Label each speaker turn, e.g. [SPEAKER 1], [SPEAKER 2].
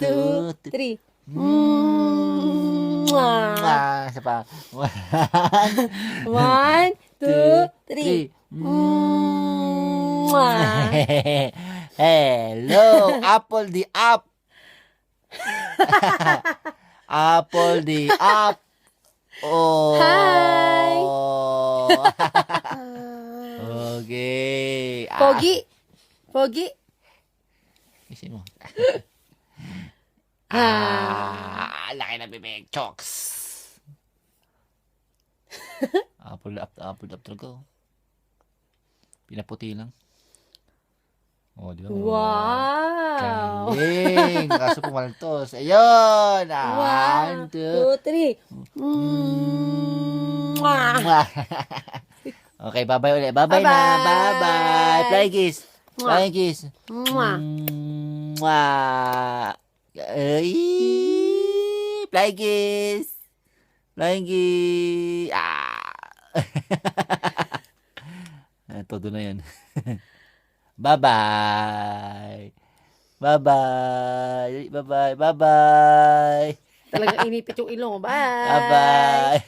[SPEAKER 1] two, three.
[SPEAKER 2] Isa pa.
[SPEAKER 1] One, two, three.
[SPEAKER 2] Hello, Apple the up. Apple the up. Oh.
[SPEAKER 1] Hi.
[SPEAKER 2] Okay.
[SPEAKER 1] Pogi. Pogi.
[SPEAKER 2] Kasi mo. Laki na bibig. Chokes. Apple up talaga. Pinaputi lang. Oh, di ba?
[SPEAKER 1] Wow.
[SPEAKER 2] Galing. Kaso pumaltos. Ayun.
[SPEAKER 1] One,
[SPEAKER 2] 1, 2.
[SPEAKER 1] 2, 3.
[SPEAKER 2] Okay, bye-bye ulit. Bye-bye na.
[SPEAKER 1] Bye-bye.
[SPEAKER 2] Bye-bye. Flying kiss. Flying kiss. Ay, flying kiss. Flying kiss. Todo na yan. Bye-bye. Bye-bye. Bye-bye. Bye-bye.
[SPEAKER 1] Talagang inipit yung ilong. Bye.
[SPEAKER 2] Bye-bye.